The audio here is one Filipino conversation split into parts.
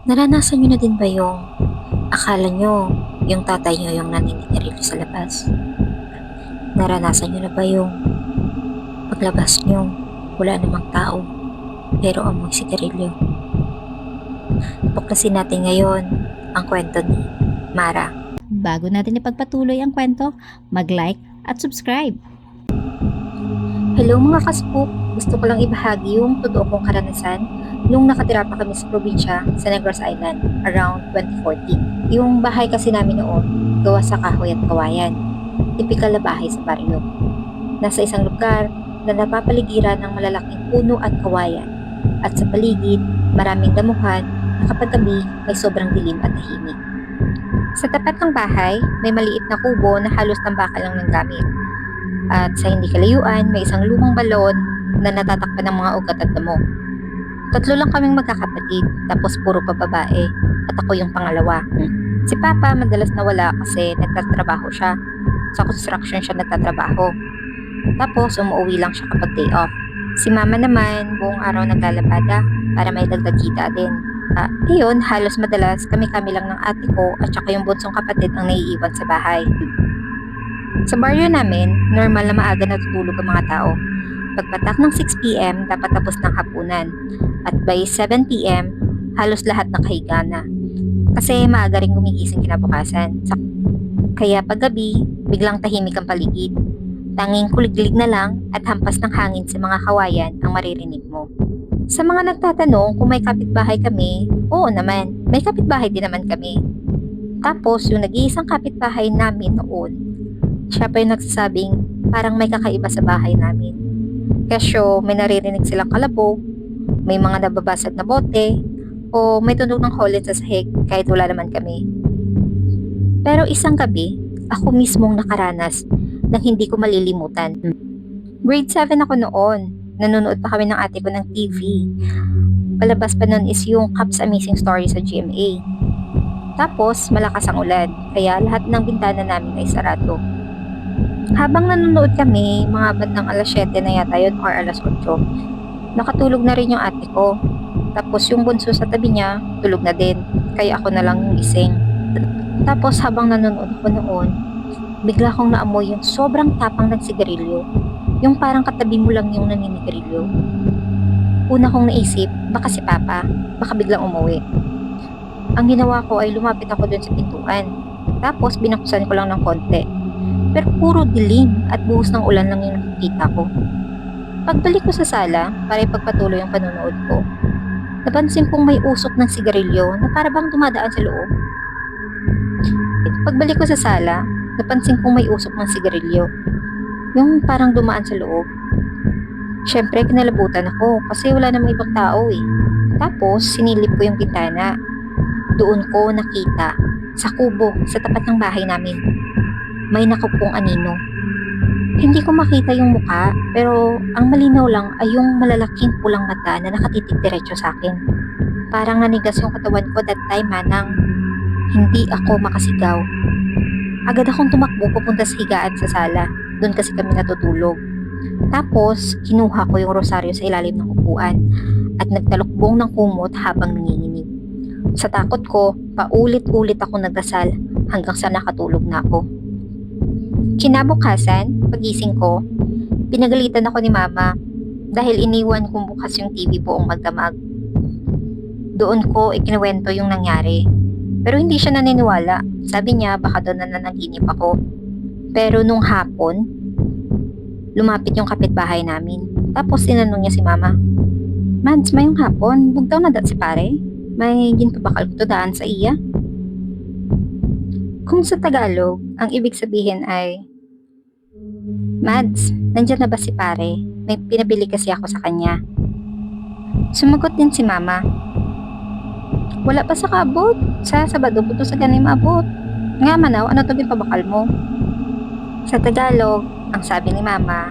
Naranasan niyo na din ba yung akala niyo yung tatay niyo yung naninigarilyo sa labas? Naranasan niyo na ba yung paglabas niyo, wala namang tao, pero amoy sigarilyo? Tuklasin natin ngayon ang kwento ni Mara. Bago natin ipagpatuloy ang kwento, mag-like at subscribe. Hello mga kaspook! Gusto ko lang ibahagi yung totoo kong karanasan nung nakatira pa kami sa probinsya sa Negros Island around 2014. Yung bahay kasi namin noon, gawa sa kahoy at kawayan. Tipikal na bahay sa baryo. Nasa isang lugar na napapaligiran ng malalaking puno at kawayan. At sa paligid, maraming damuhan na kapag gabi may sobrang dilim at tahimik. Sa tapat ng bahay, may maliit na kubo na halos tambakal lang ng gamit. At sa hindi kalayuan, may isang lumang balon na natatakpan ng mga ugat at damo. Tatlo lang kaming magkakapatid, tapos puro pa babae, at ako yung pangalawa. Si Papa madalas nawala kasi nagtatrabaho siya. Sa construction siya nagtatrabaho. Tapos umuwi lang siya kapag day off. Si Mama naman, buong araw naglalabada para may dagdag kita din. Ayun, halos madalas kami-kami lang ng ate ko at saka yung bunsong kapatid ang naiiwan sa bahay. Sa baryo namin, normal na maaga natutulog ang mga tao. Pagpatak ng 6 p.m, dapat tapos ng hapunan. At by 7 p.m, halos lahat nakahiga na. Kasi maaga rin gumigising kinabukasan. Kaya paggabi, biglang tahimik ang paligid. Tanging kuliglig na lang at hampas ng hangin sa mga kawayan ang maririnig mo. Sa mga nagtatanong kung may kapitbahay kami, oo naman, may kapitbahay din naman kami. Tapos yung nag-iisang kapitbahay namin noon, siya pa yung nagsasabing parang may kakaiba sa bahay namin. Kasyo may naririnig silang kalabog, may mga nababasag na bote, o may tunog ng holen sa sahig kahit wala naman kami. Pero isang gabi, ako mismong nakaranas ng hindi ko malilimutan. Grade 7 ako noon. Nanonood pa kami ng ate ko ng TV. Palabas pa nun is yung Caps Amazing Story sa GMA. Tapos malakas ang ulan, kaya lahat ng bintana namin ay sarado. Habang nanonood kami, mga bandang alas 7 na yata yun or alas 8, nakatulog na rin yung ate ko. Tapos yung bunso sa tabi niya, tulog na din, kaya ako na lang yung gising. Tapos habang nanonood ako noon, bigla kong naamoy yung sobrang tapang ng sigarilyo. Yung parang katabi mo lang yung naninigarilyo. Una kong naisip, baka si Papa, baka biglang umuwi. Ang ginawa ko ay lumapit ako dun sa pintuan. Tapos binuksan ko lang ng konti. Pero puro dilim at buhos ng ulan lang yung nakikita ko. Pagbalik ko sa sala, para ipagpatuloy ang panonood ko, napansin kong may usok ng sigarilyo na para bang dumadaan sa loob. Pagbalik ko sa sala, napansin kong may usok ng sigarilyo. Yung parang dumaan sa loob. Siyempre, kinalabutan ako kasi wala namang ibang tao eh. Tapos, sinilip ko yung bintana. Doon ko nakita, sa kubo, sa tapat ng bahay namin, may nakupong anino. Hindi ko makita yung muka, pero ang malinaw lang ay yung malalaking pulang mata na nakatitig diretso sa akin. Parang nanigas yung katawan ko that time manang hindi ako makasigaw. Agad akong tumakbo papunta sa higaan sa sala. Doon kasi kami natutulog. Tapos, kinuha ko yung rosaryo sa ilalim ng upuan at nagtalukbong ng kumot habang nanginginig. Sa takot ko, paulit-ulit ako nagdasal hanggang sa nakatulog na ako. Kinabukasan, pagising ko, pinagalitan ako ni Mama dahil iniwan kong bukas yung TV buong magdamag. Doon ko ikinuwento yung nangyari. Pero hindi siya naniniwala. Sabi niya baka doon na nanaginip ako. Pero nung hapon, lumapit yung kapitbahay namin. Tapos tinanong niya si Mama, "Mads, mayong hapon, bugtaw na dat si pare? May ginpabakal ko to daan sa iya?" Kung sa Tagalog, ang ibig sabihin ay, "Mads, nandyan na ba si pare? May pinabili kasi ako sa kanya." Sumagot din si Mama, "Wala pa sa kabot. Sa Sabado po to sa ganing maabot. Nga manaw, ano to ginpabakal mo?" Sa Tagalog, ang sabi ni Mama,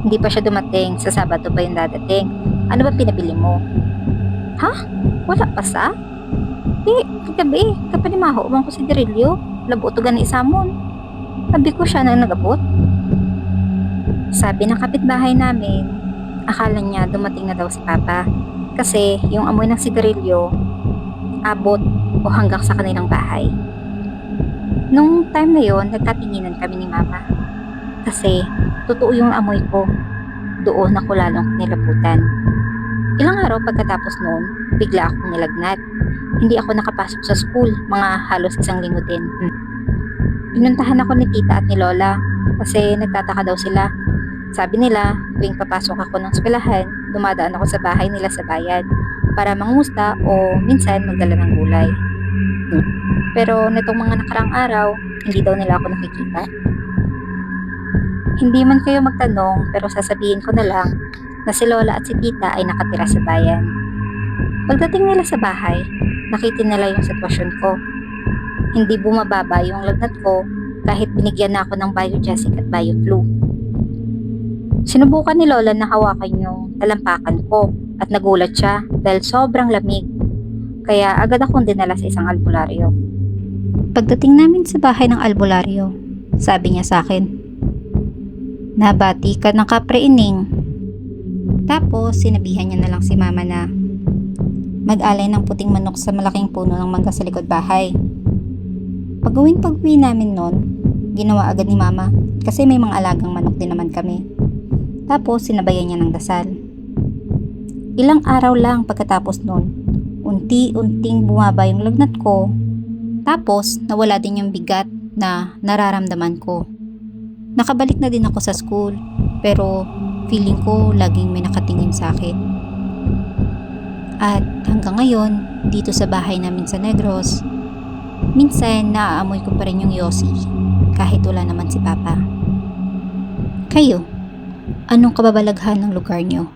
hindi pa siya dumating, sa Sabado pa yung dadating. Ano ba pinabili mo? Ha? Wala pa sa? Kagabi, kapanimaho bang ko si Dirilyo, labo to gani isamon. Sabi ko siya na nagabot. Sabi ng kapitbahay namin, akala niya dumating na daw si Papa. Kasi yung amoy ng sigarilyo, abot o hanggang sa kanilang bahay. Nung time na yon, nagkatinginan kami ni Mama. Kasi totoo yung amoy ko. Doon ako lalong kinilabutan. Ilang araw pagkatapos noon, bigla akong nilagnat. Hindi ako nakapasok sa school, mga halos isang linggo din. Pinuntahan ako ni tita at ni lola kasi nagtataka daw sila. Sabi nila, tuwing papasok ako ng eskwelahan, dumadaan ako sa bahay nila sa bayan para mangusta o minsan magdala ng gulay. Pero nitong mga nakarang araw, hindi daw nila ako nakikita. Hindi man kayo magtanong pero sasabihin ko na lang na si lola at si tita ay nakatira sa bayan. Pagdating nila sa bahay, nakita nila yung sitwasyon ko. Hindi bumababa yung lagnat ko kahit binigyan na ako ng Biogesic at BioFlu. Sinubukan ni lola na hawakan yung talampakan ko at nagulat siya dahil sobrang lamig. Kaya agad akong dinala sa isang albularyo. Pagdating namin sa bahay ng albularyo, sabi niya sa akin, "Nabati ka ng kapre-ining." Tapos sinabihan niya na lang si mama na mag-alay ng puting manok sa malaking puno ng mangga sa likod bahay. Pag-uwi namin nun, ginawa agad ni mama kasi may mga alagang manok din naman kami. Tapos sinabayan niya ng dasal. Ilang araw lang pagkatapos nun, unti-unting bumaba yung lagnat ko. Tapos nawala din yung bigat na nararamdaman ko. Nakabalik na din ako sa school pero feeling ko laging may nakatingin sa akin. At hanggang ngayon, dito sa bahay namin sa Negros, minsan naaamoy ko pa rin yung yosi kahit wala naman si Papa. Kayo, anong kababalaghan ng lugar nyo?